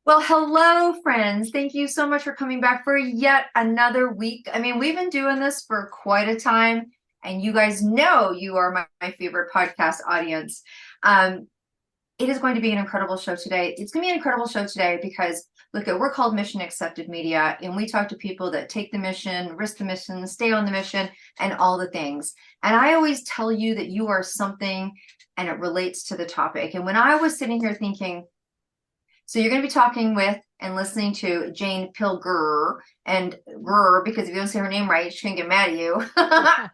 Well, hello, friends. Thank you so much for coming back for yet another week. I mean, we've been doing this for quite a time, and you guys know you are my favorite podcast audience. Um, it is going to be an incredible show today. It's going to be an incredible show today because look, we're called Mission Accepted Media, and we talk to people that take the mission, risk the mission, stay on the mission, and all the things. And I always tell you that you are something, and it relates to the topic. And when I was sitting here thinking, so you're going to be talking with and listening to Jane Pilger and Grr, because if you don't say her name right, she can get mad at you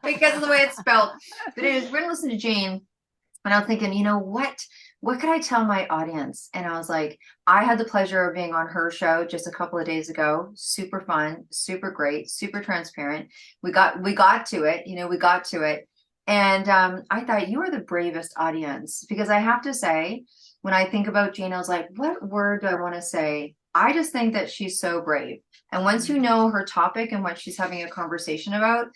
because of the way it's spelled. But anyways, we're going to listen to Jane. And I was thinking, you know what? What could I tell my audience? And I was like, I had the pleasure of being on her show just a couple of days ago. Super fun, super great, super transparent. We got to it, we got to it. And I thought you are the bravest audience because I have to say, when I think about Jane, I was like, what word do I want to say? I just think that she's so brave. And once you know her topic and what she's having a conversation about,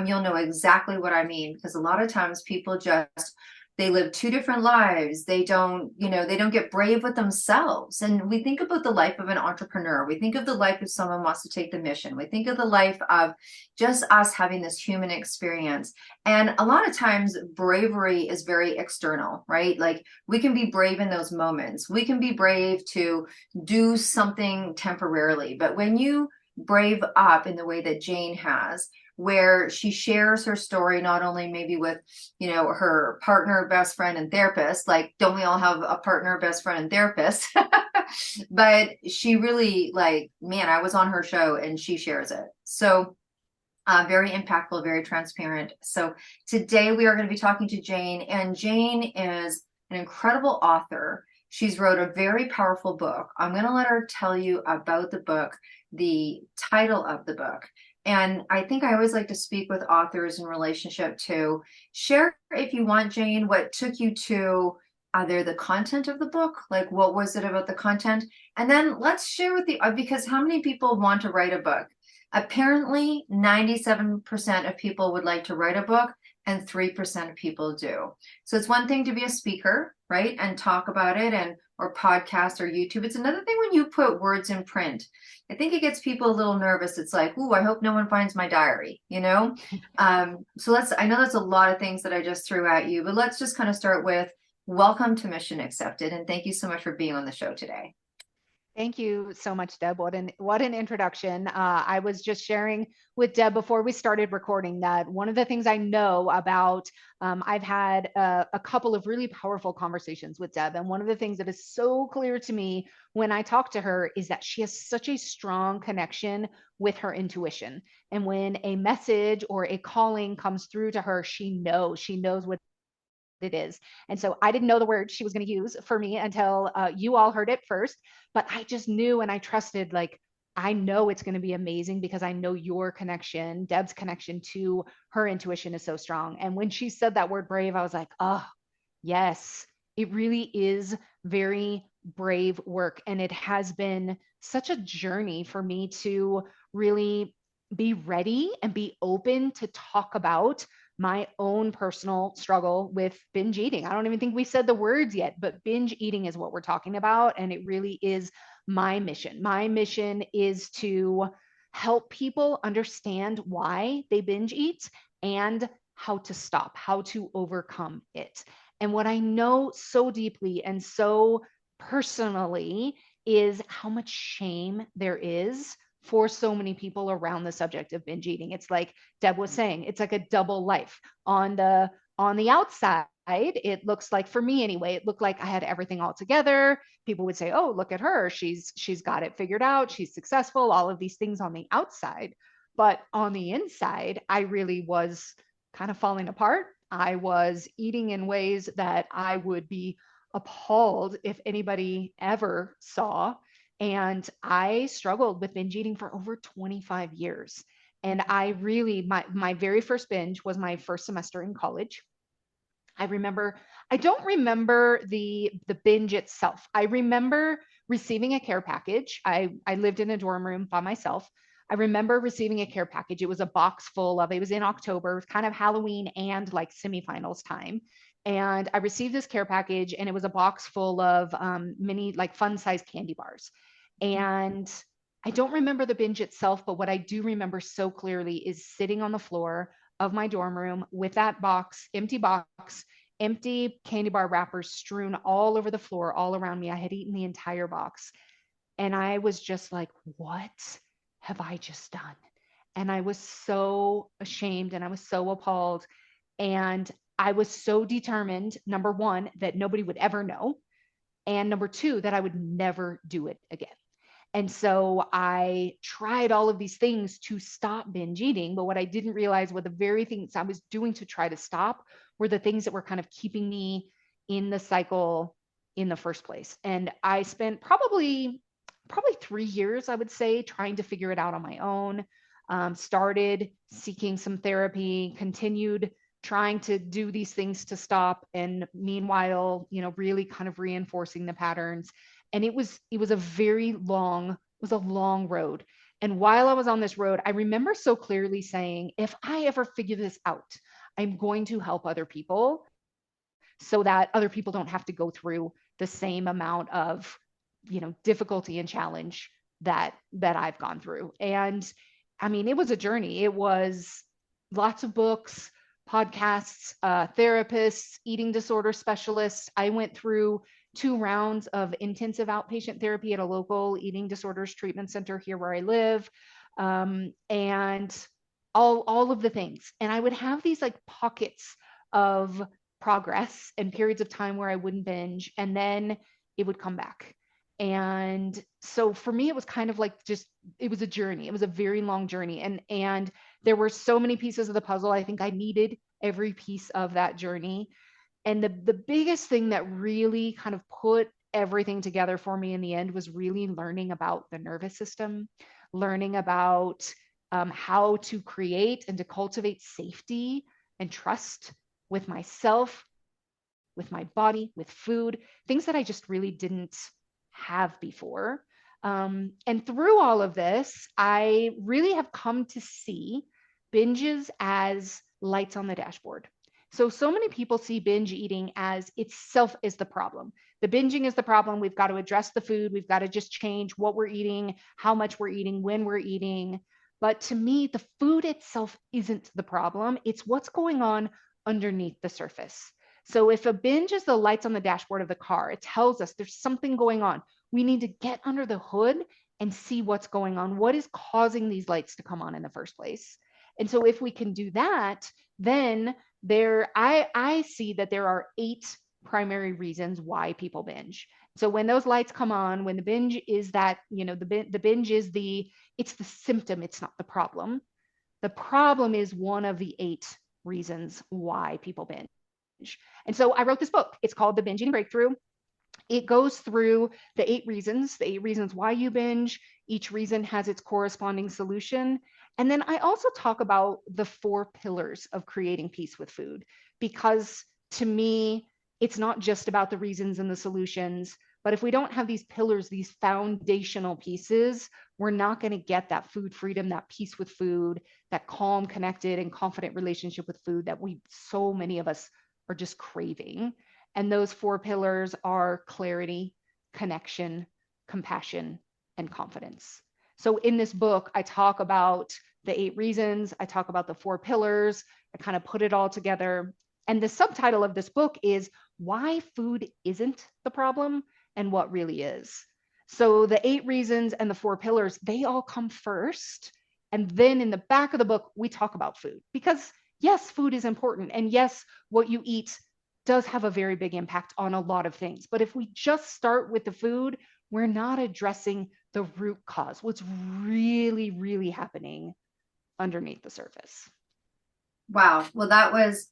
you'll know exactly what I mean. Because a lot of times people just they live two different lives. They don't get brave with themselves. And we think about the life of an entrepreneur. We think of the life of someone who wants to take the mission. We think of the life of just us having this human experience. And a lot of times bravery is very external, right? Like we can be brave in those moments. We can be brave to do something temporarily. But when you brave up in the way that Jane has, where she shares her story not only maybe with her partner, best friend, and therapist, like don't we all have a partner, best friend, and therapist? But she really, like, man, I was on her show and she shares it. So very impactful, very transparent. So today we are going to be talking to Jane, and Jane is an incredible author. She's wrote a very powerful book. I'm going to let her tell you about the book, the title of the book. And I think I always like to speak with authors in relationship to share, if you want, Jane, what took you to either the content of the book, like what was it about the content? And then let's share with the, because how many people want to write a book? Apparently, 97% of people would like to write a book, and 3% of people do. So it's one thing to be a speaker, right, and talk about it, and or podcast or YouTube. It's another thing when you put words in print. I think it gets people a little nervous. It's like, ooh, I hope no one finds my diary, you know? So I know that's a lot of things that I just threw at you, but let's just kind of start with welcome to Mission Accepted. And thank you so much for being on the show today. Thank you so much, Deb. What an introduction. I was just sharing with Deb before we started recording that one of the things I know about, I've had a couple of really powerful conversations with Deb, and one of the things that is so clear to me when I talk to her is that she has such a strong connection with her intuition. And when a message or a calling comes through to her, she knows what it is. And so I didn't know the word she was going to use for me until you all heard it first. But I just knew and I trusted, like, I know it's going to be amazing because I know your connection, Deb's connection to her intuition is so strong. And when she said that word brave, I was like, oh, yes, it really is very brave work. And it has been such a journey for me to really be ready and be open to talk about my own personal struggle with binge eating. I don't even think we said the words yet, but binge eating is what we're talking about. And it really is my mission. My mission is to help people understand why they binge eat and how to stop, how to overcome it. And what I know so deeply and so personally is how much shame there is for so many people around the subject of binge eating. It's like Deb was saying, it's like a double life. On the outside, it looks like, for me anyway, it looked like I had everything all together. People would say, "Oh, look at her. She's got it figured out. She's successful." All of these things on the outside. But on the inside, I really was kind of falling apart. I was eating in ways that I would be appalled if anybody ever saw. And I struggled with binge eating for over 25 years. And I really, my very first binge was my first semester in college. I remember, I don't remember the binge itself. I remember receiving a care package. I lived in a dorm room by myself. I remember receiving a care package. It was a box full of, it was in October, it was kind of Halloween and like semifinals time. And I received this care package, and it was a box full of mini, like fun sized candy bars. And I don't remember the binge itself, but what I do remember so clearly is sitting on the floor of my dorm room with that box, empty candy bar wrappers strewn all over the floor, all around me. I had eaten the entire box. And I was just like, what have I just done? And I was so ashamed and I was so appalled. And I was so determined, number one, that nobody would ever know. And number two, that I would never do it again. And so I tried all of these things to stop binge eating. But what I didn't realize were the very things I was doing to try to stop were the things that were kind of keeping me in the cycle in the first place. And I spent probably 3 years, I would say, trying to figure it out on my own. Started seeking some therapy, continued trying to do these things to stop, and meanwhile, really kind of reinforcing the patterns. And it was a long road. And while I was on this road, I remember so clearly saying, if I ever figure this out, I'm going to help other people so that other people don't have to go through the same amount of difficulty and challenge that I've gone through. And I mean, it was a journey. It was lots of books, podcasts, therapists, eating disorder specialists. I went through 2 rounds of intensive outpatient therapy at a local eating disorders treatment center here where I live, and all of the things. And I would have these like pockets of progress and periods of time where I wouldn't binge, and then it would come back. And so for me, it was kind of like it was a journey. It was a very long journey. And there were so many pieces of the puzzle. I think I needed every piece of that journey. And the biggest thing that really kind of put everything together for me in the end was really learning about the nervous system, learning about how to create and to cultivate safety and trust with myself, with my body, with food, things that I just really didn't have before. And through all of this, I really have come to see binges as lights on the dashboard. So many people see binge eating as itself is the problem. The binging is the problem. We've got to address the food. We've got to just change what we're eating, how much we're eating, when we're eating. But to me, the food itself isn't the problem. It's what's going on underneath the surface. So if a binge is the lights on the dashboard of the car, it tells us there's something going on. We need to get under the hood and see what's going on. What is causing these lights to come on in the first place? And so if we can do that, then I see that there are 8 primary reasons why people binge. So when those lights come on, when the binge is that, the binge is it's the symptom, it's not the problem. The problem is one of the 8 reasons why people binge. And so I wrote this book. It's called The Binge Eating Breakthrough. It goes through the 8 reasons why you binge. Each reason has its corresponding solution. And then I also talk about the 4 pillars of creating peace with food, because to me, it's not just about the reasons and the solutions, but if we don't have these pillars, these foundational pieces, we're not going to get that food freedom, that peace with food, that calm, connected, and confident relationship with food that so many of us are just craving. And those 4 pillars are clarity, connection, compassion, and confidence. So in this book, I talk about the 8 reasons, I talk about the 4 pillars, I kind of put it all together. And the subtitle of this book is Why Food Isn't the Problem and What Really Is. So the 8 reasons and the 4 pillars, they all come first. And then in the back of the book, we talk about food, because yes, food is important. And yes, what you eat does have a very big impact on a lot of things. But if we just start with the food, we're not addressing the root cause, what's really, really happening underneath the surface. Wow. Well, that was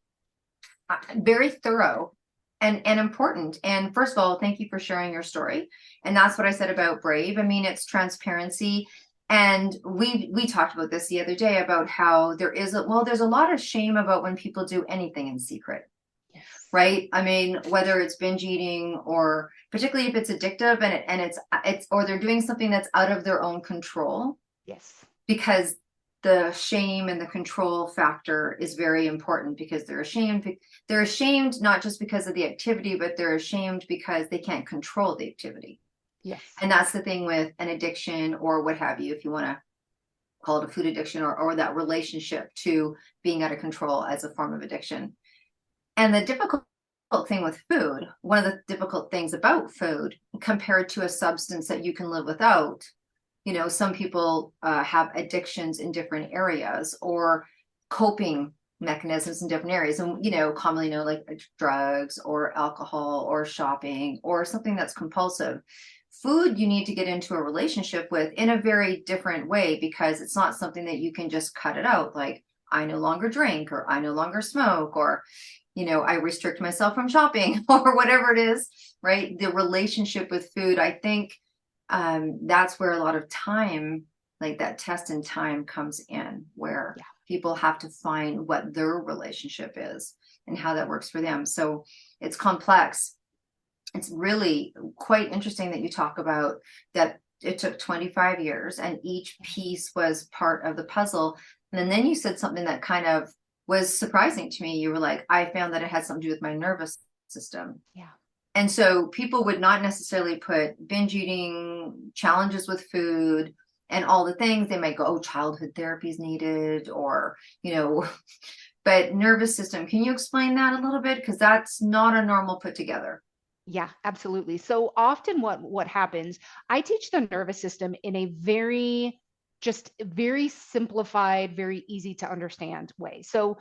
very thorough and important. And first of all, thank you for sharing your story. And that's what I said about Brave. I mean, it's transparency. And we talked about this the other day about how there's a lot of shame about when people do anything in secret. Yes. Right? I mean, whether it's binge eating, or particularly if it's addictive and it's or they're doing something that's out of their own control. Yes. Because the shame and the control factor is very important, because they're ashamed. They're ashamed not just because of the activity, but they're ashamed because they can't control the activity. Yes. And that's the thing with an addiction or what have you, if you want to call it a food addiction, or that relationship to being out of control as a form of addiction. And the difficult thing with food, one of the difficult things about food compared to a substance that you can live without, some people have addictions in different areas or coping mechanisms in different areas. And, commonly known like drugs or alcohol or shopping or something that's compulsive. Food, you need to get into a relationship with in a very different way because it's not something that you can just cut it out. Like, I no longer drink or I no longer smoke or, I restrict myself from shopping or whatever it is, right? The relationship with food, I think that's where a lot of time, like that test in time comes in, where Yeah. people have to find what their relationship is and how that works for them. So it's complex. It's really quite interesting that you talk about that it took 25 years and each piece was part of the puzzle. And then you said something that kind of was surprising to me. You were like, I found that it had something to do with my nervous system. Yeah. And so people would not necessarily put binge eating, challenges with food, and all the things. They might go, oh, childhood therapy is needed, or, but nervous system. Can you explain that a little bit? Because that's not a normal put together. Yeah, absolutely. So often what happens, I teach the nervous system in a very simplified, very easy to understand way. So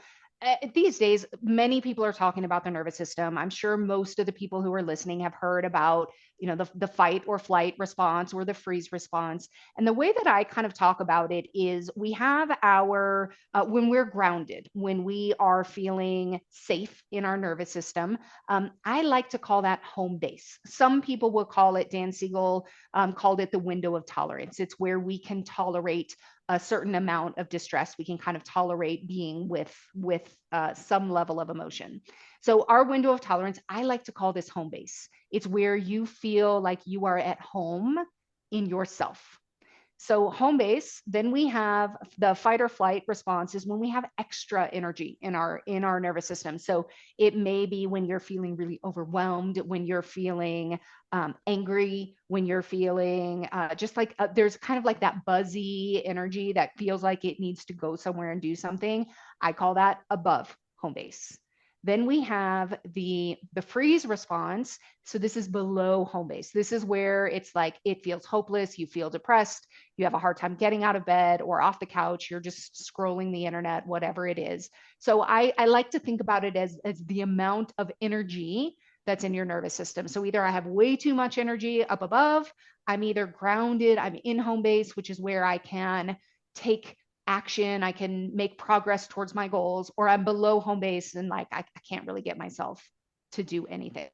these days, many people are talking about the nervous system. I'm sure most of the people who are listening have heard about, the fight or flight response or the freeze response. And the way that I kind of talk about it is we have when we're grounded, when we are feeling safe in our nervous system, I like to call that home base. Some people will call it, Dan Siegel called it the window of tolerance. It's where we can tolerate a certain amount of distress. We can kind of tolerate being with some level of emotion. So our window of tolerance, I like to call this home base. It's where you feel like you are at home in yourself. So home base, then we have the fight or flight response is when we have extra energy in our nervous system. So it may be when you're feeling really overwhelmed, when you're feeling angry, when you're feeling just like there's kind of like that buzzy energy that feels like it needs to go somewhere and do something. I call that above home base. Then we have the freeze response. So this is below home base. This is where it's like it feels hopeless, you feel depressed, you have a hard time getting out of bed or off the couch, you're just scrolling the internet, whatever it is. So I like to think about it as the amount of energy that's in your nervous system. So either I have way too much energy up above, I'm either grounded, I'm in home base, which is where I can take action, I can make progress towards my goals, or I'm below home base and like I can't really get myself to do anything.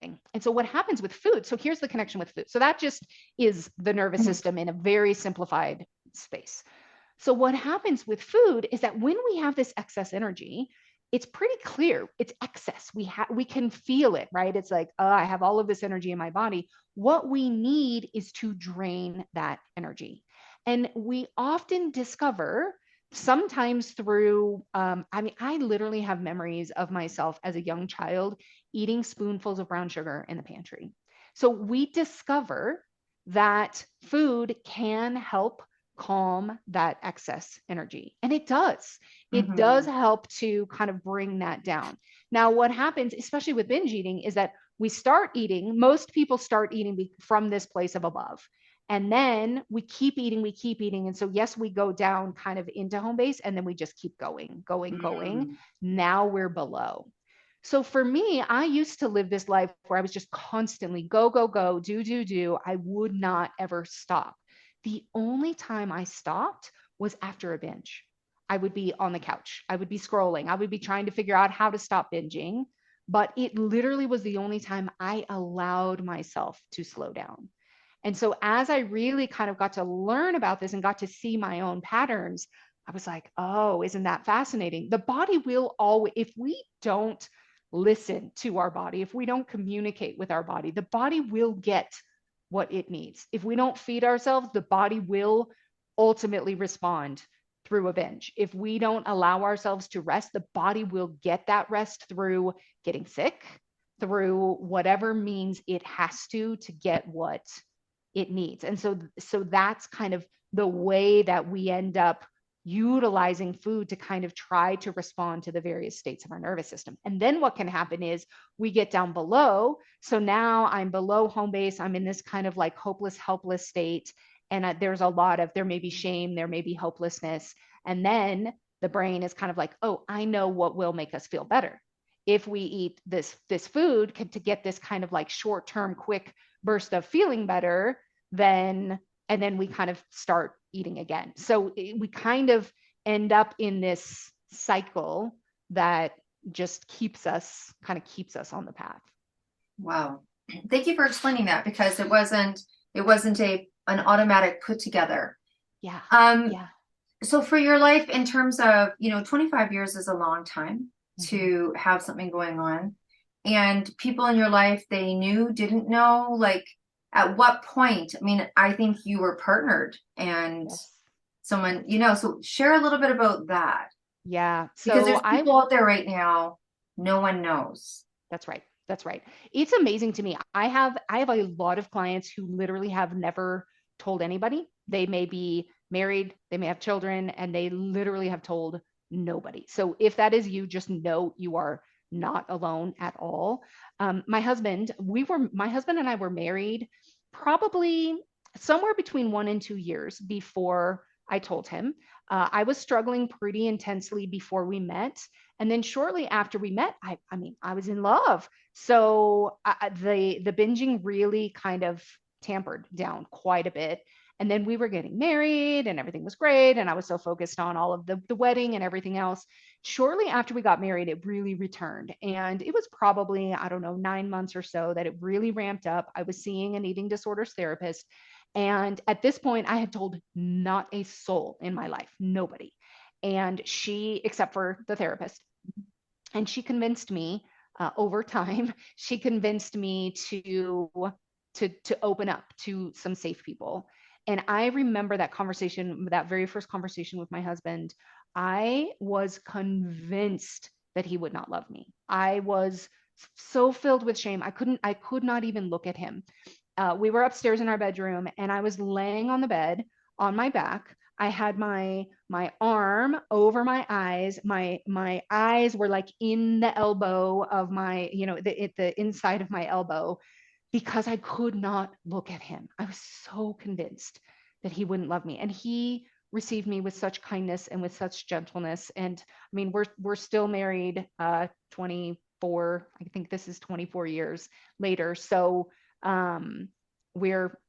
And so what happens with food? So here's the connection with food. So that just is the nervous Mhm. system in a very simplified space. So what happens with food is that when we have this excess energy, it's pretty clear it's excess. We can feel it, right? It's like, oh, I have all of this energy in my body. What we need is to drain that energy. And we often discover sometimes through, I literally have memories of myself as a young child eating spoonfuls of brown sugar in the pantry. So we discover that food can help calm that excess energy. And it does. It does Mhm. help to kind of bring that down. Now, what happens, especially with binge eating, is that we start eating, most people start eating from this place of above. And then we keep eating, we keep eating. And so, yes, we go down kind of into home base and then we just keep going, going, going. Mm. Now we're below. So for me, I used to live this life where I was just constantly go, go, go, do, do, do. I would not ever stop. The only time I stopped was after a binge. I would be on the couch. I would be scrolling. I would be trying to figure out how to stop binging. But it literally was the only time I allowed myself to slow down. And so as I really kind of got to learn about this and got to see my own patterns, I was like, oh, isn't that fascinating? The body will always, if we don't listen to our body, if we don't communicate with our body, the body will get what it needs. If we don't feed ourselves, the body will ultimately respond through a binge. If we don't allow ourselves to rest, the body will get that rest through getting sick, through whatever means it has to get what it needs. And so that's kind of the way that we end up utilizing food to kind of try to respond to the various states of our nervous system. And then what can happen is we get down below. So now I'm below home base. I'm in this kind of like hopeless, helpless state. And there's a lot of, there may be shame, there may be hopelessness. And then the brain is kind of like, oh, I know what will make us feel better. If we eat this food to get this kind of like short-term, quick burst of feeling better, then and then we kind of start eating again. So we kind of end up in this cycle that just keeps us on the path. Wow. Thank you for explaining that, because it wasn't an automatic put together. Yeah. Um, Yeah. so for your life, in terms of, 25 years is a long time Mm-hmm. to have something going on. And people in your life, they knew, didn't know, like at what point? I mean, I think you were partnered and Yes. someone, Yes. so share a little bit about that, Yeah. because So there's people out there right now, no one knows. that's right. That's right. It's amazing to me. I have a lot of clients who literally have never told anybody. They may be married, they may have children, and they literally have told nobody. So if that is you, just know you are not alone at all. My husband and I were married probably somewhere between 1 and 2 years before I told him. I was struggling pretty intensely before we met. And then shortly after we met, I mean, I was in love. So the binging really kind of tampered down quite a bit. And then we were getting married and everything was great. And I was so focused on all of the wedding and everything else. Shortly after we got married, it really returned. And it was probably, I don't know, 9 months or so that it really ramped up. I was seeing an eating disorders therapist. And at this point, I had told not a soul in my life, nobody. And she, except for the therapist, and she convinced me over time, she convinced me to open up to some safe people. And I remember that conversation, that very first conversation with my husband. I was convinced that he would not love me. I was so filled with shame. I could not even look at him. We were upstairs in our bedroom, and I was laying on the bed on my back. I had my arm over my eyes. My eyes were like in the elbow of my, the inside of my elbow, because I could not look at him. I was so convinced that he wouldn't love me, and he received me with such kindness and with such gentleness. And I mean, we're still married 24, I think this is 24 years later. So um, we're,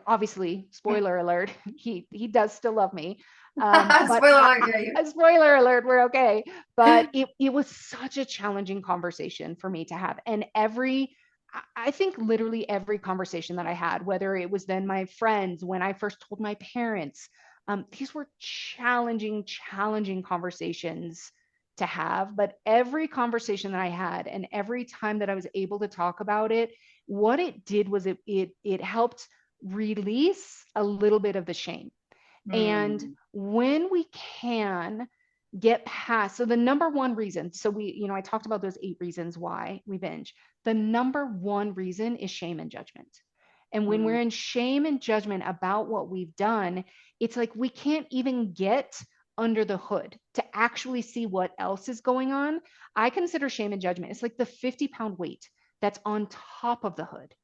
obviously, spoiler alert, he does still love me. But Spoiler alert, yeah, spoiler alert, we're okay. But it was such a challenging conversation for me to have. And I think literally every conversation that I had, whether it was then my friends, when I first told my parents, these were challenging conversations to have. But every conversation that I had, and every time that I was able to talk about it, what it did was it helped release a little bit of the shame. And Hmm. when we can get past, so the number one reason, so I talked about those 8 reasons why we binge. The number one reason is shame and judgment. And when Hmm. we're in shame and judgment about what we've done, it's like we can't even get under the hood to actually see what else is going on. I consider shame and judgment, it's like the 50-pound weight that's on top of the hood.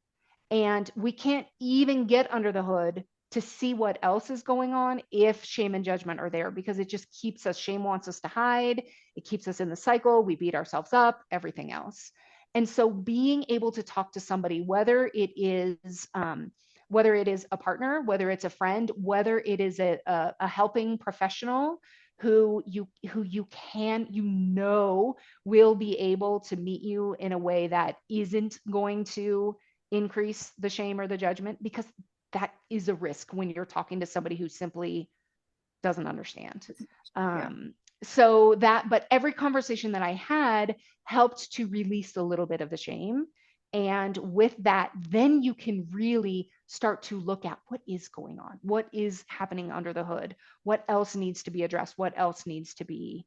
And we can't even get under the hood to see what else is going on if shame and judgment are there, because it just keeps us, shame wants us to hide. It keeps us in the cycle. We beat ourselves up, everything else. And so being able to talk to somebody, whether it is a partner, whether it's a friend, whether it is a helping professional who you can, will be able to meet you in a way that isn't going to increase the shame or the judgment, because that is a risk when you're talking to somebody who simply doesn't understand. Yeah. But every conversation that I had helped to release a little bit of the shame. And with that, then you can really start to look at what is going on, what is happening under the hood, what else needs to be addressed, what else needs to be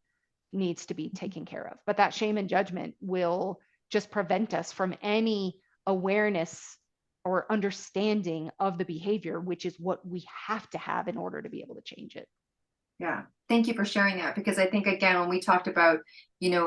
taken care of. But that shame and judgment will just prevent us from any awareness or understanding of the behavior, which is what we have to have in order to be able to change it. Yeah. Thank you for sharing that, because I think, again, when we talked about,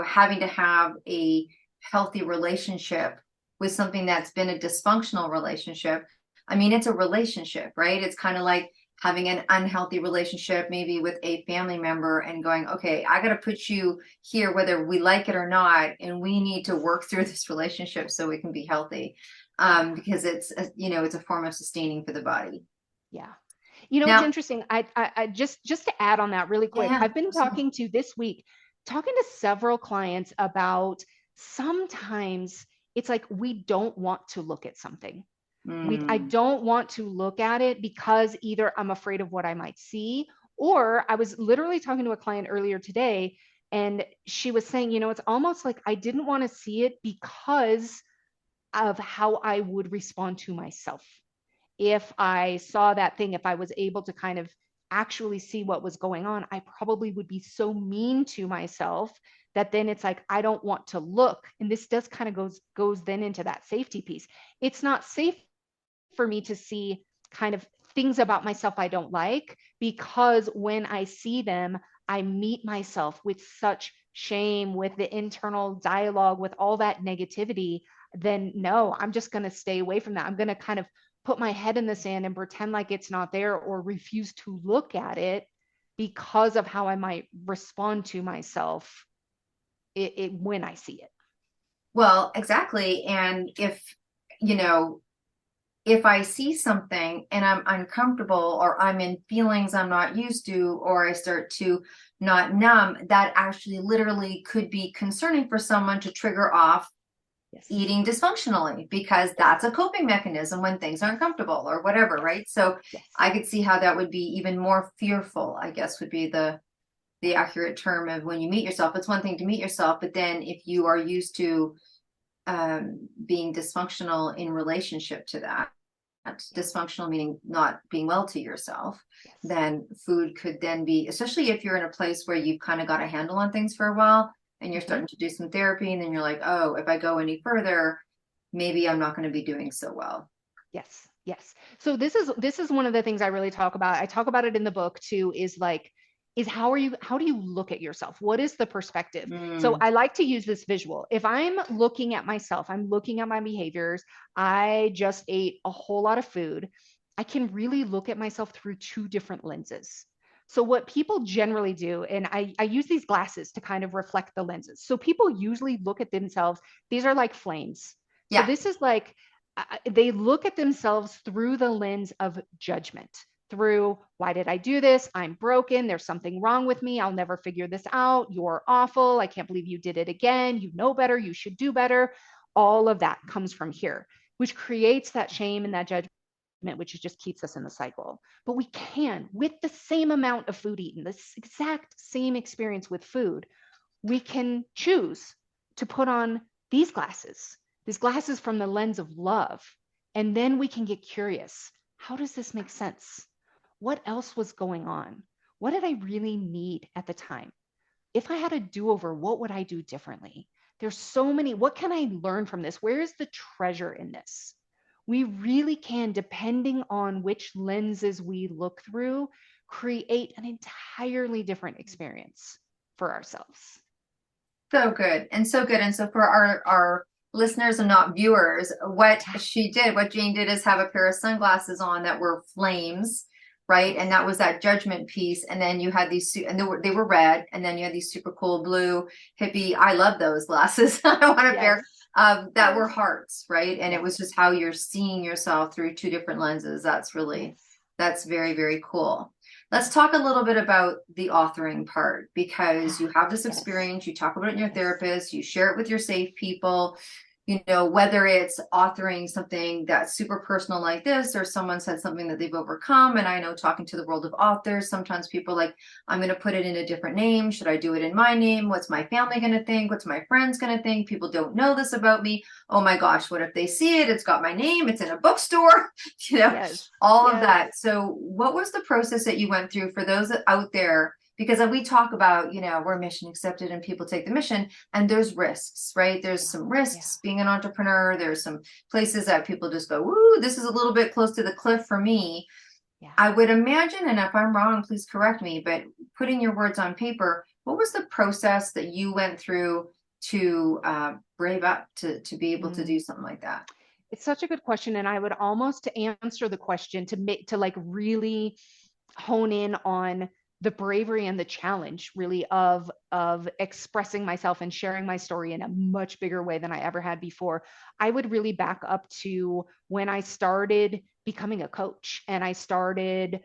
having to have a healthy relationship with something that's been a dysfunctional relationship, I mean, it's a relationship, right? It's kind of like having an unhealthy relationship, maybe with a family member, and going, okay, I got to put you here, whether we like it or not, and we need to work through this relationship so we can be healthy, because it's a form of sustaining for the body. Yeah. It's Now, interesting. I just to add on that really yeah, quick, yeah, I've been absolutely. talking to this week, talking to several clients about sometimes it's like we don't want to look at something. I Mm. don't want to look at it because either I'm afraid of what I might see, or I was literally talking to a client earlier today, and she was saying, it's almost like I didn't want to see it because of how I would respond to myself if I saw that thing. If I was able to kind of actually see what was going on, I probably would be so mean to myself that then it's like I don't want to look. And this does kind of goes then into that safety piece. It's not safe for me to see kind of things about myself I don't like, because when I see them, I meet myself with such shame, with the internal dialogue, with all that negativity. Then no, I'm just going to stay away from that. I'm going to kind of put my head in the sand and pretend like it's not there, or refuse to look at it because of how I might respond to myself when I see it. Well, exactly. And you know, if I see something and I'm uncomfortable, or I'm in feelings I'm not used to, or I start to not numb, that actually literally could be concerning for someone to trigger off Yes. eating dysfunctionally, because Yes. that's a coping mechanism when things aren't comfortable or whatever, Yes. right? So Yes. I could see how that would be even more fearful, I guess would be the accurate term of when you meet yourself. It's one thing to meet yourself, but then if you are used to being dysfunctional in relationship to that, Yeah. dysfunctional meaning not being well to yourself, Yes. then food could then be, especially if you're in a place where you've kind of got a handle on things for a while and you're Mm-hmm. starting to do some therapy, and then you're like, oh, if I go any further, maybe I'm not going to be doing so well. Yes, yes. So this is one of the things I really talk about. I talk about it in the book too, is how do you look at yourself? What is the perspective? So Mm, I like to use this visual. If I'm looking at myself, I'm looking at my behaviors, I just ate a whole lot of food, I can really look at myself through two different lenses. So what people generally do, and I use these glasses to kind of reflect the lenses. So people usually look at themselves, these are like flames. So yeah. this is like they look at themselves through the lens of judgment, through why did I do this? I'm broken. There's something wrong with me. I'll never figure this out. You're awful. I can't believe you did it again. You know better. You should do better. All of that comes from here, which creates that shame and that judgment, which just keeps us in the cycle. But we can, with the same amount of food eaten, this exact same experience with food, we can choose to put on these glasses, from the lens of love. And then we can get curious. How does this make sense? What else was going on? What did I really need at the time? If I had a do over, what would I do differently? There's so many. What can I learn from this? Where is the treasure in this? We really can, depending on which lenses we look through, create an entirely different experience for ourselves. So good. And so good. And so for our listeners and not viewers, what Jane did is have a pair of sunglasses on that were flames, right? And that was that judgment piece. And then you had and they were red, and then you had these super cool blue hippie. I love those glasses. I want a pair Yes. that were Yes. hearts, right? And it was Yes. just how you're seeing yourself through two different lenses. Yes. That's very, very cool. Let's talk a little bit about the authoring part, because you have this Yes. experience, you talk about it in your Yes. therapist, you share it with your safe people, whether it's authoring something that's super personal like this, or someone said something that they've overcome. And I know, talking to the world of authors, sometimes people are like, I'm going to put it in a different name. Should I do it in my name? What's my family going to think? What's my friends going to think? People don't know this about me. Oh my gosh, what if they see it? It's got my name, it's in a bookstore, you know, Yes. all of Yes. that. So what was the process that you went through for those out there because we talk about, we're mission accepted and people take the mission, and there's risks, right? There's Yeah. some Yeah. risks being an entrepreneur. There's some places that people just go, woo, this is a little bit close to the cliff for me. Yeah. I would imagine, and if I'm wrong, please correct me, but putting your words on paper, what was the process that you went through to brave up to be able to do Mm. something like that? It's such a good question, and I would almost answer the question to make to like really hone in on the bravery and the challenge really of expressing myself and sharing my story in a much bigger way than I ever had before. I would really back up to when I started becoming a coach and I started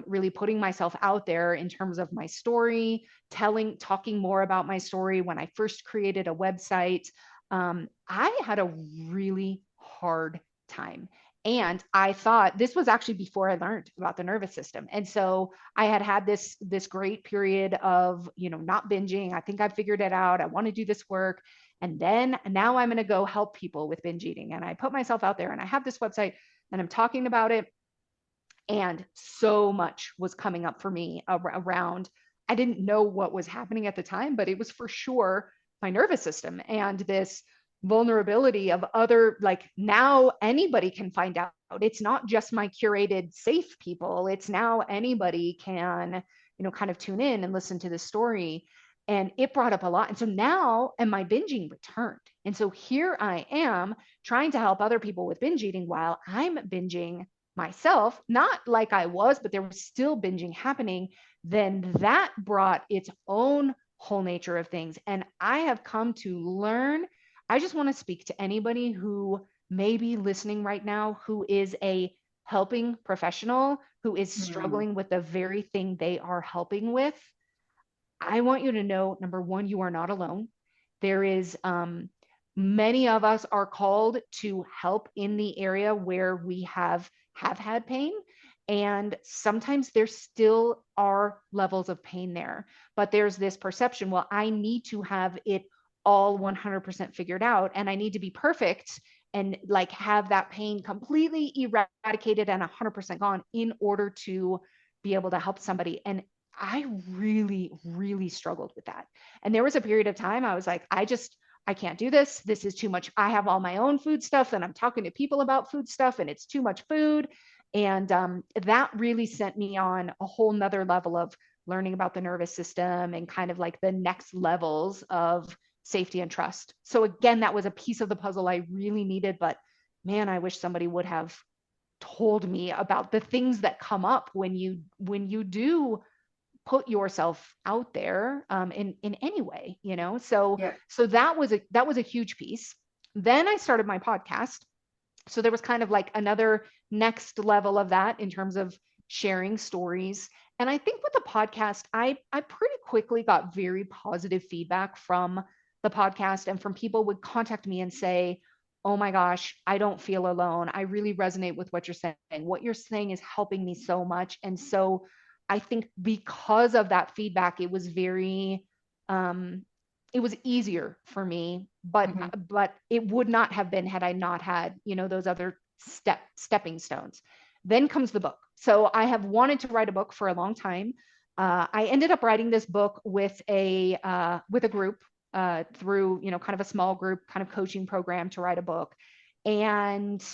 really putting myself out there in terms of my story, talking more about my story. When I first created a website, I had a really hard time. And I thought this was actually before I learned about the nervous system. And so I had had this great period of, not binging. I think I figured it out. I want to do this work. And then now I'm going to go help people with binge eating. And I put myself out there and I have this website and I'm talking about it. And so much was coming up for me around, I didn't know what was happening at the time, but it was for sure my nervous system and this vulnerability of other, like now anybody can find out. It's not just my curated safe people. It's now anybody can, kind of tune in and listen to the story. And it brought up a lot. And so now, and my binging returned. And so here I am trying to help other people with binge eating while I'm binging myself, not like I was, but there was still binging happening. Then that brought its own whole nature of things. And I have come to learn. I just want to speak to anybody who may be listening right now who is a helping professional, who is Hmm. struggling with the very thing they are helping with. I want you to know, number one, you are not alone. There is many of us are called to help in the area where we have had pain, and sometimes there still are levels of pain there. But there's this perception, well, I need to have it all 100% figured out, and I need to be perfect and like have that pain completely eradicated and 100% gone in order to be able to help somebody. And I really, really struggled with that. And there was a period of time I was like, I can't do this. This is too much. I have all my own food stuff and I'm talking to people about food stuff and it's too much food. And that really sent me on a whole nother level of learning about the nervous system and kind of like the next levels of safety and trust. So again, that was a piece of the puzzle I really needed, but man, I wish somebody would have told me about the things that come up when you do put yourself out there in any way, Yeah. so that was a huge piece. Then I started my podcast, so there was kind of like another next level of that in terms of sharing stories. And I think with the podcast, I pretty quickly got very positive feedback from the podcast, and from people would contact me and say, oh my gosh, I don't feel alone. I really resonate with what you're saying. What you're saying is helping me so much. And so I think because of that feedback, it was very it was easier for me, but Hmm. it would not have been had I not had, those other stepping stones. Then comes the book. So I have wanted to write a book for a long time. I ended up writing this book with a group, through, kind of a small group kind of coaching program to write a book. And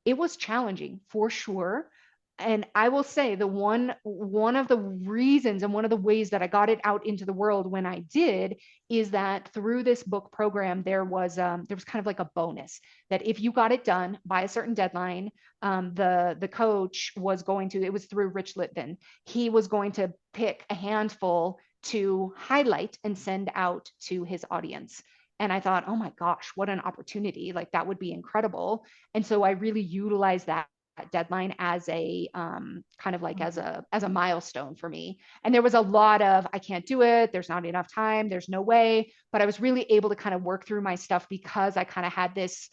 it was challenging for sure. And I will say the one of the reasons and one of the ways that I got it out into the world when I did is that through this book program there was kind of like a bonus that if you got it done by a certain deadline, the coach was going to, it was through Rich Litvin, he was going to pick a handful to highlight and send out to his audience. And I thought, oh my gosh, what an opportunity! Like that would be incredible. And so I really utilized that deadline as a kind of like as a milestone for me. And there was a lot of I can't do it, there's not enough time, there's no way, but I was really able to kind of work through my stuff because I kind of had this,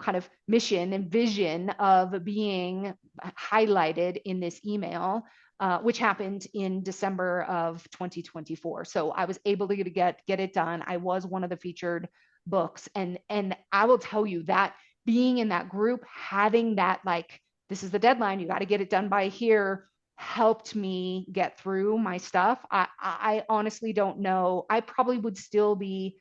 kind of mission and vision of being highlighted in this email, which happened in December of 2024. So I was able to get it done. I was one of the featured books, and I will tell you that being in that group, having that like, this is the deadline, you got to get it done by here, helped me get through my stuff. I honestly don't know. I probably would still be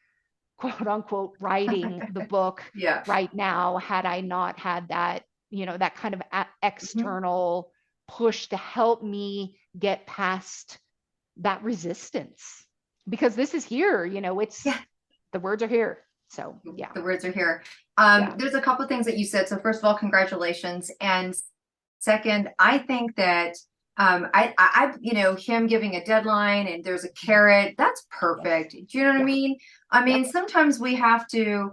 quote unquote writing the book Yeah. right now had I not had that, that kind of Mhm. external push to help me get past that resistance. Because this is here, it's Yeah. the words are here. So yeah, The words are here. yeah, There's a couple things that you said. So first of all, congratulations. And second, I think that him giving a deadline and there's a carrot, that's yes, perfect. Do you know what I yeah, mean? I mean, yep, sometimes we have to,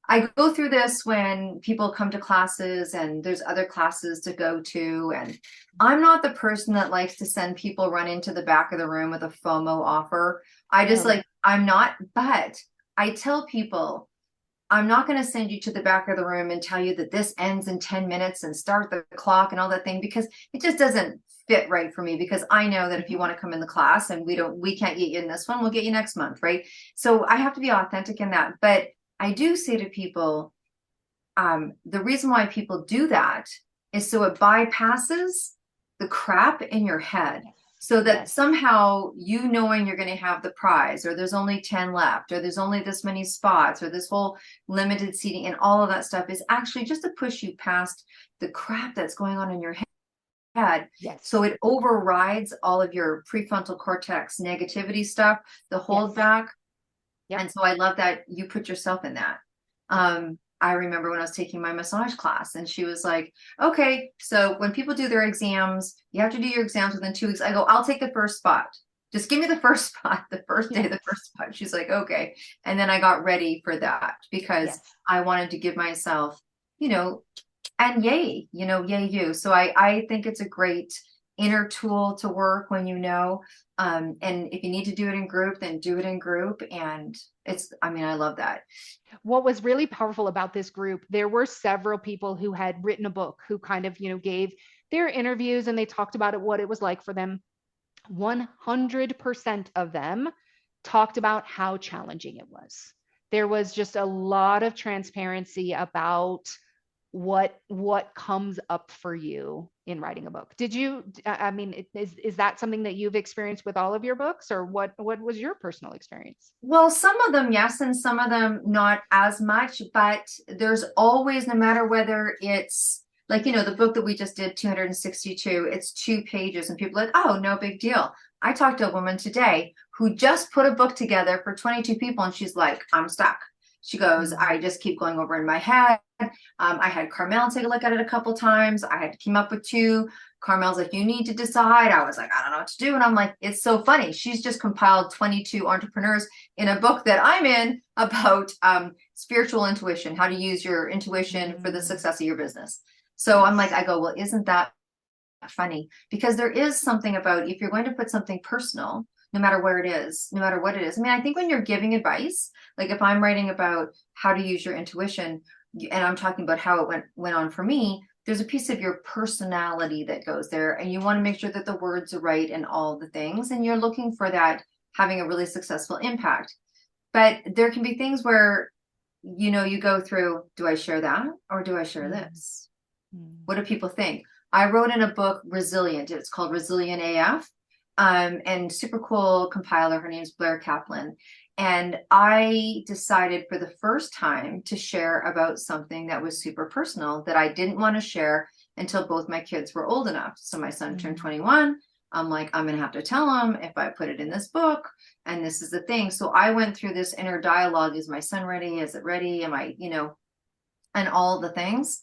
I go through this when people come to classes and there's other classes to go to. And I'm not the person that likes to send people run into the back of the room with a FOMO offer. I just no, like, I'm not, but I tell people, I'm not going to send you to the back of the room and tell you that this ends in 10 minutes and start the clock and all that thing because it just doesn't fit right for me because I know that if you mhm, want to come in the class and we can't get you in this one, we'll get you next month, right? So I have to be authentic in that. But I do say to people, the reason why people do that is so it bypasses the crap in your head yes, so that yes, somehow you knowing you're going to have the prize or there's only 10 left or there's only this many spots or this whole limited seating and all of that stuff is actually just to push you past the crap that's going on in your head. So yes, it overrides all of your prefrontal cortex negativity stuff, the hold yes, back, yep, and so I love that you put yourself in that. yeah, I remember when I was taking my massage class and she was like, okay, so when people do their exams, you have to do your exams within 2 weeks. I go, I'll take the first spot. Just give me the first spot, the first day, the yes, first spot. She's like, okay. And then I got ready for that because yes. I wanted to give myself, you know, and yay, yay you. So I think it's a great inner tool to work when you know. And if you need to do it in group, then do it in group. And I mean, I love that. What was really powerful about this group, there were several people who had written a book who kind of, gave their interviews and they talked about it, what it was like for them. 100% of them talked about how challenging it was. There was just a lot of transparency about what comes up for you in writing a book. Did you, I mean, is that something that you've experienced with all of your books, or what was your personal experience? Well, some of them, yes, and some of them not as much, but there's always, no matter whether it's like, the book that we just did, 262, it's 2 pages, and people are like, oh, no big deal. I talked to a woman today who just put a book together for 22 people, and she's like, I'm stuck. She goes, Mm, I just keep going over in my head. I had Carmel take a look at it a couple times. I had to come up with two. Carmel's like, you need to decide. I was like, I don't know what to do. And I'm like, it's so funny. She's just compiled 22 entrepreneurs in a book that I'm in about spiritual intuition, how to use your intuition for the mm, success of your business. So I'm like, yes. I go, well, isn't that funny? Because there is something about if you're going to put something personal, no matter where it is, no matter what it is. I mean, I think when you're giving advice, like if I'm writing about how to use your intuition, and I'm talking about how it went on for me, there's a piece of your personality that goes there, and you want to make sure that the words are right and all the things, and you're looking for that having a really successful impact. But there can be things where you go through, do I share that or do I share Mm, this? mm, What do people think? I wrote in a book, Resilient. It's called Resilient AF. And super cool compiler. Her name's Blair Kaplan. And I decided for the first time to share about something that was super personal that I didn't want to share until both my kids were old enough. So my son turned mm, 21. I'm like, I'm going to have to tell him if I put it in this book. And this is the thing. So I went through this inner dialogue. Is my son ready? Is it ready? Am I, and all the things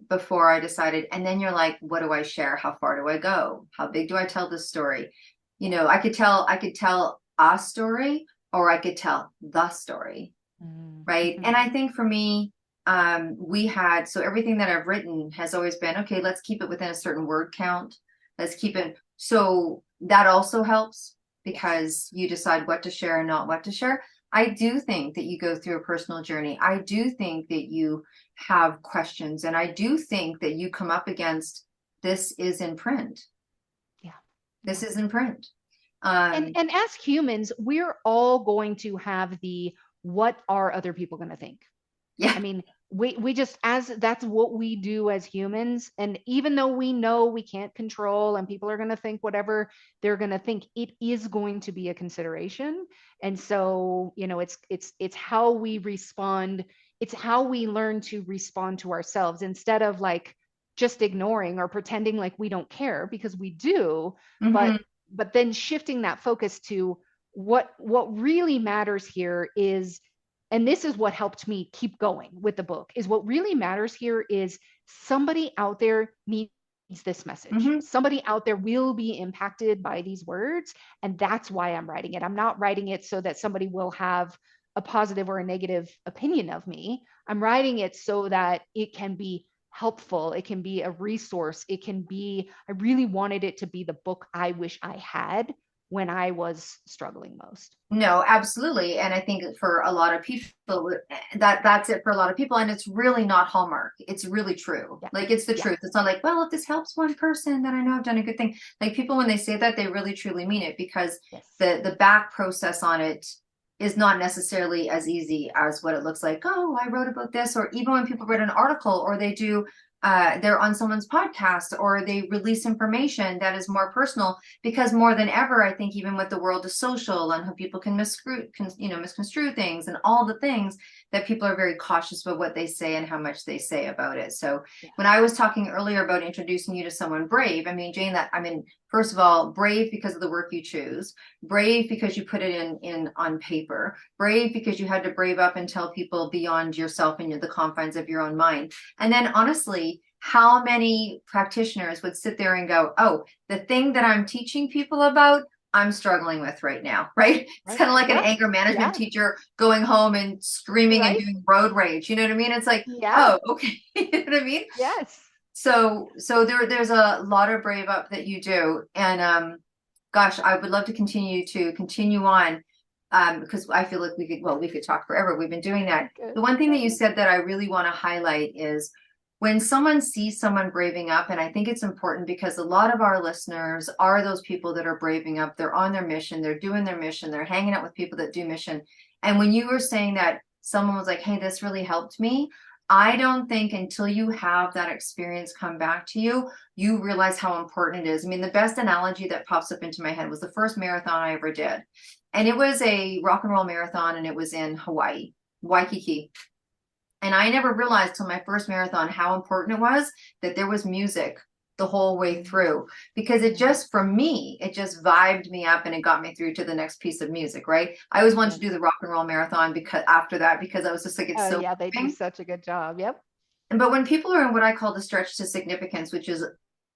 before I decided. And then you're like, what do I share? How far do I go? How big do I tell this story? I could tell a story or I could tell the story, mm, right? mhm. And I think for me, we had so everything that I've written has always been okay, let's keep it within a certain word count. Let's keep it so that also helps Yes. because you decide what to share and not what to share. I do think that you go through a personal journey. I do think that you have questions, and I do think that you come up against this is in print. Yeah. This Yeah. is in print. And Um, and as humans, we're all going to have the what are other people going to think? I yeah, mean, we just, as that's what we do as humans. And even though we know we can't control and people are going to think whatever they're going to think, it is going to be a consideration. And so, it's how we respond. It's how we learn to respond to ourselves instead of like just ignoring or pretending like we don't care, because we do. but Hmm. but then shifting that focus to what really matters here is, and this is what helped me keep going with the book, is what really matters here is somebody out there needs this message. Hmm. Somebody out there will be impacted by these words. And that's why I'm writing it. I'm not writing it so that somebody will have a positive or a negative opinion of me. I'm writing it so that it can be helpful. It can be a resource. I really wanted it to be the book I wish I had when I was struggling most. No, absolutely. And I think for a lot of people, that's it for a lot of people. And it's really not Hallmark. It's really true. Yeah. Like it's the Yeah. truth. It's not like, well, if this helps one person, then I know I've done a good thing. Like people, when they say that, they really truly mean it, because Yes. the back process on it is not necessarily as easy as what it looks like. Oh, I wrote about this. Or even when people write an article, or they're on someone's podcast, or they release information that is more personal, because more than ever, I think, even with the world of social and how people can misconstrue things and all the things, that people are very cautious about what they say and how much they say about it. So Yeah. when I was talking earlier about introducing you to someone brave, I mean, Jane, first of all, brave because of the work you choose, brave because you put it in on paper, brave because you had to brave up and tell people beyond yourself and the confines of your own mind. And then honestly, how many practitioners would sit there and go, oh, the thing that I'm teaching people about, I'm struggling with right now, right? It's Right. kind of like an Yep. anger management Yeah. teacher going home and screaming and Right. doing road rage. You know what I mean? It's like, Yeah. oh, okay. You know what I mean? Yes. So there's a lot of brave up that you do. And gosh, I would love to continue on, because I feel like we could talk forever. We've been doing that. Good. The one thing Yeah. that you said that I really want to highlight is when someone sees someone braving up, and I think it's important because a lot of our listeners are those people that are braving up. They're on their mission, they're doing their mission, they're hanging out with people that do mission. And when you were saying that someone was like, hey, this really helped me, I don't think until you have that experience come back to you, you realize how important it is. I mean, the best analogy that pops up into my head was the first marathon I ever did. And it was a rock and roll marathon, and it was in Hawaii, Waikiki. And I never realized till my first marathon how important it was that there was music the whole way through, because it Yeah. just, for me, it just vibed me up and it got me through to the next piece of music, right? I always wanted to Yes. do the rock and roll marathon because after that, because I was just like, it's Oh, so yeah. They do moving. such a good job. Yep. But when people are in what I call the stretch to significance, which is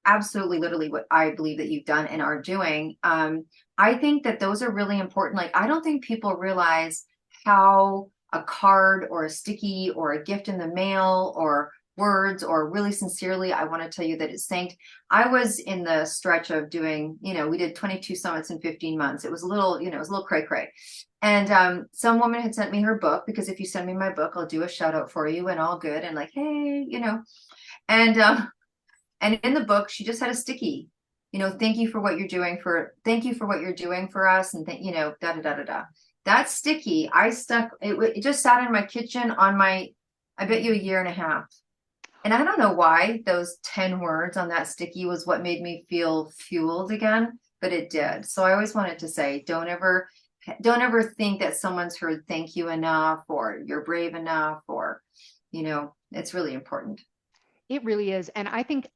absolutely literally what I believe that you've done and are doing, I think that those are really important. Like, I don't think people realize how a card or a sticky or a gift in the mail or words or really sincerely, I want to tell you that it's thanked. I was in the stretch of doing, we did 22 summits in 15 months. It was a little, it was a little cray cray. And some woman had sent me her book, because if you send me my book, I'll do a shout out for you and all good. And like, hey, and and in the book, she just had a sticky, thank you for what you're doing for us. And da da da da da. That sticky, I stuck, it just sat in my kitchen I bet you a year and a half. And I don't know why those 10 words on that sticky was what made me feel fueled again, but it did. So I always wanted to say, don't ever think that someone's heard thank you enough, or you're brave enough, or, it's really important. It really is. And I think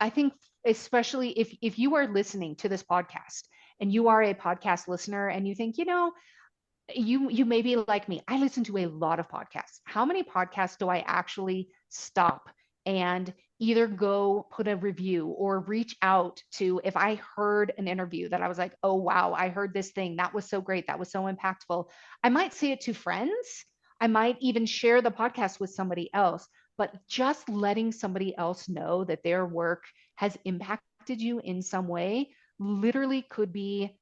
especially if you are listening to this podcast and you are a podcast listener and you think, you may be like me. I listen to a lot of podcasts. How many podcasts do I actually stop and either go put a review or reach out to, if I heard an interview that I was like, oh wow, I heard this thing, that was so great, that was so impactful. I might say it to friends. I might even share the podcast with somebody else, but just letting somebody else know that their work has impacted you in some way literally could be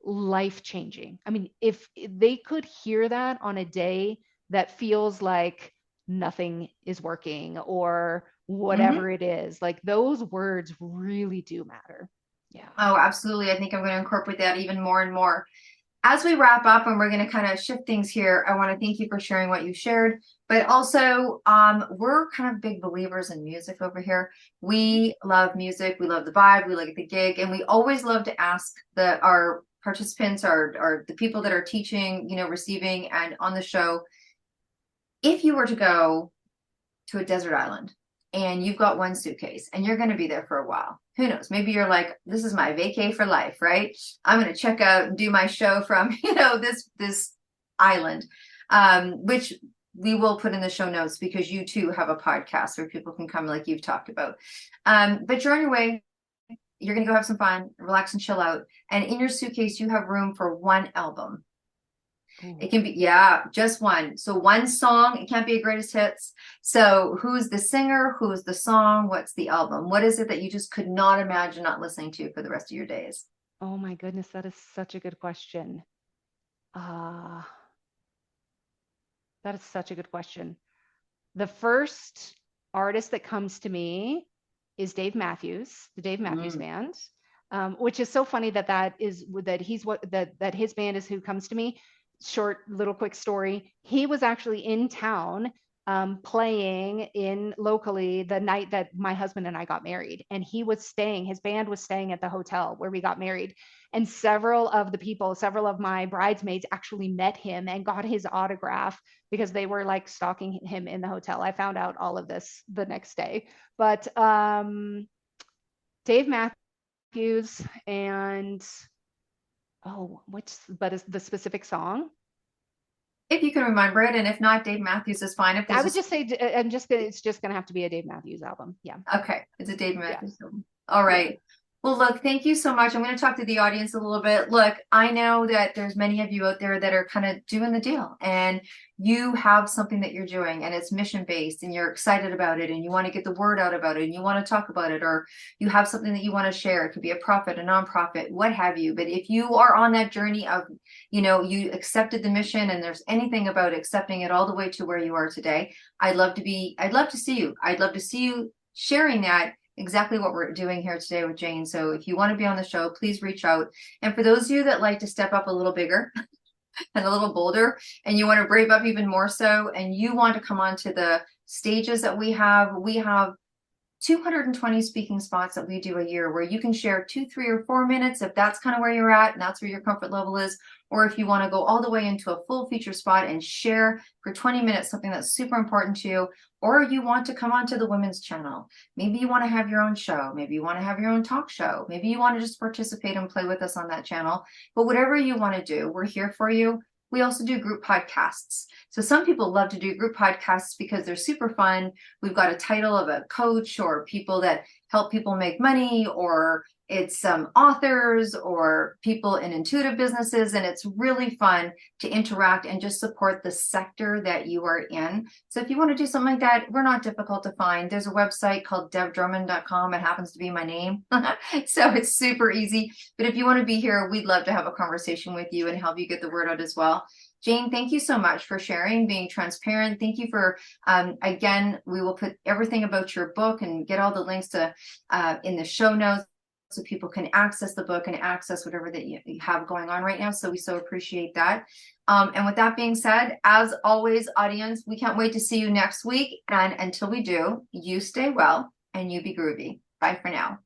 life changing. I mean, if they could hear that on a day that feels like nothing is working or Hmm. whatever it is, like those words really do matter. Yeah. Oh, absolutely. I think I'm going to incorporate that even more and more. as we wrap up and we're going to kind of shift things here, I want to thank you for sharing what you shared. But also, we're kind of big believers in music over here. We love music. We love the vibe. We like the gig. And we always love to ask our participants, our the people that are teaching, receiving and on the show, if you were to go to a desert island and you've got one suitcase and you're going to be there for a while, who knows, maybe you're like, this is my vacay for life, right? I'm going to check out and do my show from this island, which we will put in the show notes, because you too have a podcast where people can come like you've talked about. But you're on your way, you're going to go have some fun, relax and chill out, and in your suitcase you have room for one album. It can be, yeah, just one. So one song, it can't be a greatest hits. So who's the singer? Who's the song? What's the album? What is it that you just could not imagine not listening to for the rest of your days? Oh my goodness, that is such a good question. That is such a good question. The first artist that comes to me is Dave Matthews, the Dave Matthews Band, which is so funny that his band is who comes to me. Short little quick story. He was actually in town playing in locally the night that my husband and I got married, and his band was staying at the hotel where we got married, and several of my bridesmaids actually met him and got his autograph because they were like stalking him in the hotel. I found out all of this the next day. But Dave Matthews and is the specific song? If you can remember it, and if not, Dave Matthews is fine. I would just say it's just gonna have to be a Dave Matthews album. Yeah. Okay, it's a Dave Matthews album. All right. Yeah. Well, look, thank you so much. I'm going to talk to the audience a little bit. Look, I know that there's many of you out there that are kind of doing the deal, and you have something that you're doing and it's mission based and you're excited about it and you want to get the word out about it and you want to talk about it, or you have something that you want to share. It could be a profit, a nonprofit, what have you. But if you are on that journey of, you accepted the mission and there's anything about accepting it all the way to where you are today, I'd love to see you. I'd love to see you sharing that, exactly what we're doing here today with Jane. So if you want to be on the show, please reach out. And for those of you that like to step up a little bigger and a little bolder, and you want to brave up even more so, and you want to come on to the stages that we have 220 speaking spots that we do a year, where you can share 2, 3, or 4 minutes if that's kind of where you're at and that's where your comfort level is. Or if you want to go all the way into a full feature spot and share for 20 minutes something that's super important to you, or you want to come onto the women's channel. Maybe you want to have your own show. Maybe you want to have your own talk show. Maybe you want to just participate and play with us on that channel. But whatever you want to do, we're here for you. We also do group podcasts. So some people love to do group podcasts because they're super fun. We've got a title of a coach or people that help people make money, or it's some authors or people in intuitive businesses, and it's really fun to interact and just support the sector that you are in. So if you want to do something like that, we're not difficult to find. There's a website called devdrummond.com. It happens to be my name. So it's super easy. But if you want to be here, we'd love to have a conversation with you and help you get the word out as well. Jane, thank you so much for sharing, being transparent. Thank you for, again, we will put everything about your book and get all the links to in the show notes, so people can access the book and access whatever that you have going on right now. So we so appreciate that. And with that being said, as always, audience, we can't wait to see you next week. And until we do, you stay well and you be groovy. Bye for now.